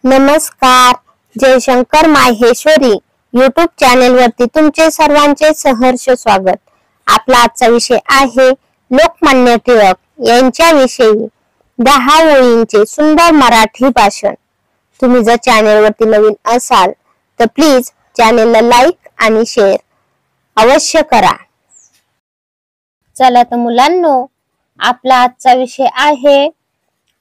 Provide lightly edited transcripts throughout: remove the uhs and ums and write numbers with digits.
नमस्कार. Jaishankar Maheshwari YouTube channel वरती तुमचे सर्वांचे सहर्ष स्वागत. आपला आजचा विषय आहे लोकमान्य टिळक यांच्याविषयी 10 ओळींचे सुंदर मराठी भाषण. तुम्ही जर चॅनेल वरती नवीन असाल तर प्लीज चॅनेलला लाईक आणि शेअर अवश्य करा. चला तर मुलांनो, आपला आजचा विषय आहे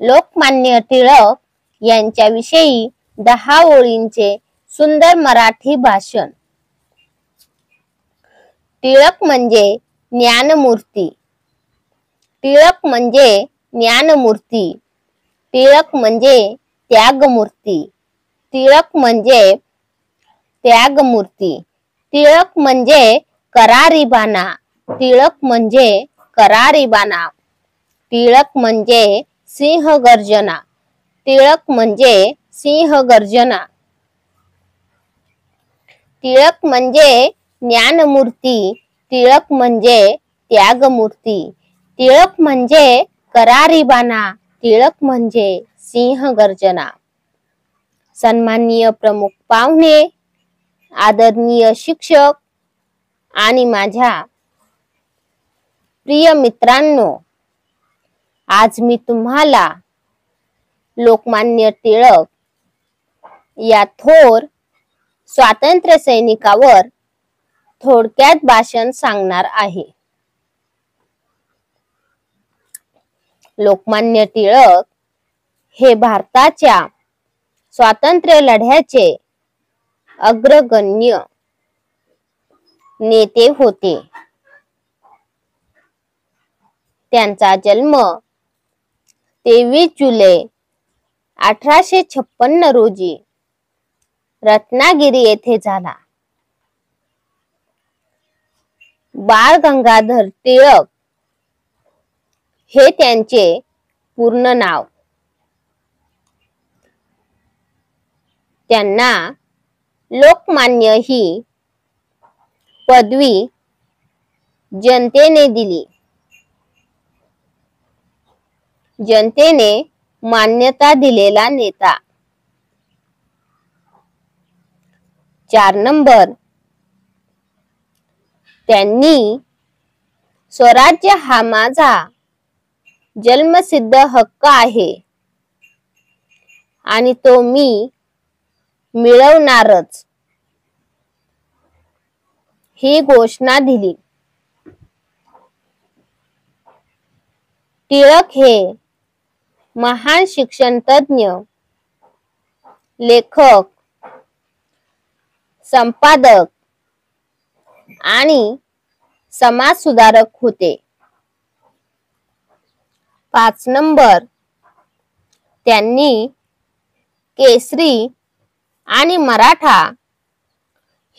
लोकमान्य टिळक यांच्याविषयी 10 ओळींचे सुंदर मराठी भाषण. टिळक म्हणजे ज्ञानमूर्ती. टिळक म्हणजे ज्ञानमूर्ती. टिळक म्हणजे त्यागमूर्ती. टिळक म्हणजे त्यागमूर्ती. टिळक म्हणजे करारीबाणा. टिळक म्हणजे करारीबाणा. टिळक म्हणजे सिंहगर्जना. टिळक म्हणजे सिंहगर्जना. टिळक म्हणजे ज्ञानमूर्ती. टिळक म्हणजे त्यागमूर्ती. टिळक म्हणजे करारीबाणा. टिळक म्हणजे सिंहगर्जना. सन्माननीय प्रमुख पाहुणे, आदरणीय शिक्षक आणि माझ्या प्रिय मित्रांनो, आज मी तुम्हाला लोकमान्य टिळक या थोर स्वातंत्र्य सैनिकावर थोडक्यात भाषण सांगणार आहे. लोकमान्य टिळक हे भारताच्या स्वातंत्र्य लढ्याचे अग्रगण्य नेते होते. त्यांचा जन्म 23 जुलै 1856 रोजी रत्नागिरी येथे झाला. बाळ गंगाधर टिळक हे त्यांचे पूर्ण नाव. त्यांना लोकमान्य ही पदवी जनतेने दिली. जनतेने मान्यता दिलेला नेता. 4 नंबर, त्यांनी स्वराज्य हा माझा जन्मसिद्ध हक्क आहे आणि तो मी मिळवणारच ही घोषणा दिली. टिळक हे महान शिक्षण तज्ञ, लेखक, संपादक आणि समाज सुधारक होते. 5 नंबर, त्यांनी केसरी आणि मराठा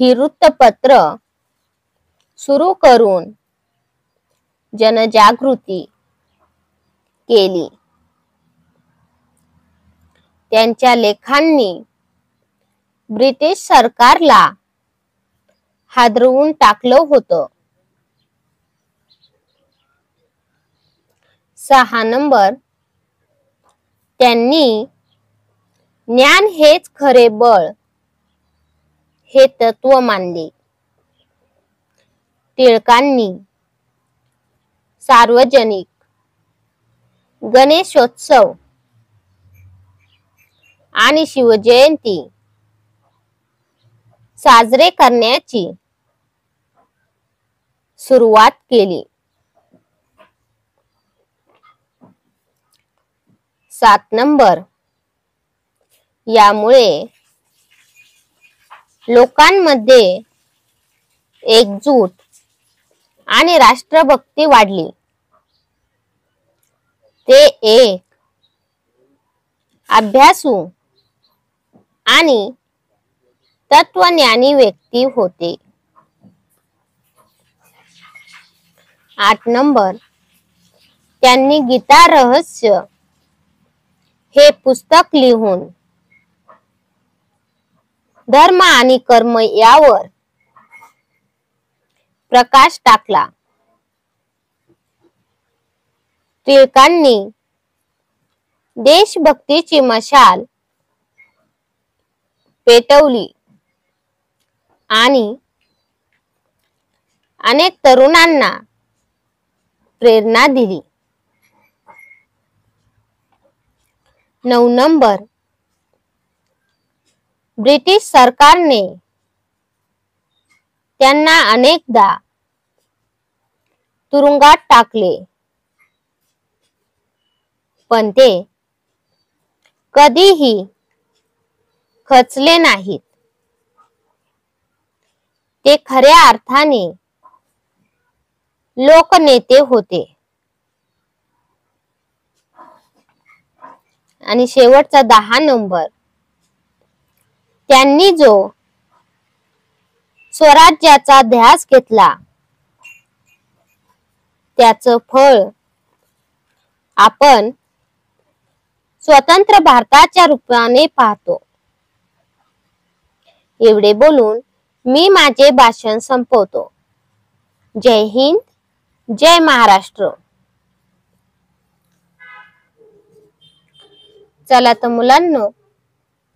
ही वृत्तपत्र सुरू करून जनजागृती केली. त्यांच्या लेखांनी ब्रिटिश सरकारला हादरवून टाकलं होतं. 6 नंबर, त्यांनी ज्ञान हेच खरे बळ हे तत्व मानले. टिळकांनी सार्वजनिक गणेशोत्सव आणि शिवजयंती साजरे करण्याची सुरुवात केली. 7 नंबर, यामुळे लोकांमध्ये एकजूट आणि राष्ट्रभक्ती वाढली. ते एक अभ्यासू आणि तत्वज्ञानी व्यक्ती होते. 8 नंबर, त्यांनी गीता रहस्य हे पुस्तक लिहून धर्म आणि कर्म यावर प्रकाश टाकला. टिळकांनी देशभक्तीची मशाल पेटवली आणि अनेक तरुणांना प्रेरणा दिली. 9 नंबर, ब्रिटिश सरकारने त्यांना अनेकदा तुरुंगात टाकले, पण ते कधीही खचले नाहीत. ते खऱ्या अर्थाने लोकनेते होते. आणि शेवटचा 10 नंबर, त्यांनी जो स्वराज्याचा ध्यास घेतला त्याचं फळ आपण स्वतंत्र भारताच्या रूपाने पाहतो. एवढे बोलून मी माझे भाषण संपवतो. जय हिंद, जय महाराष्ट्र. चला तर मुलांनो,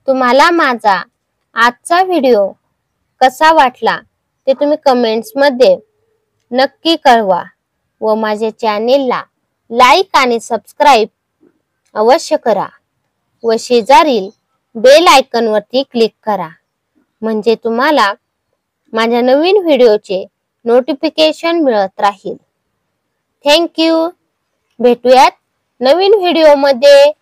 तुम्हाला माझा आजचा व्हिडिओ कसा वाटला ते तुम्ही कमेंट्स मध्ये नक्की कळवा व माझ्या चॅनेलला लाईक आणि सबस्क्राईब अवश्य करा व शेजारील बेल आयकॉन वरती क्लिक करा, म्हणजे तुम्हाला माझ्या नवीन व्हिडिओचे नोटिफिकेशन मिळत राहील. Thank you. भेटूयात नवीन व्हिडिओ मध्ये.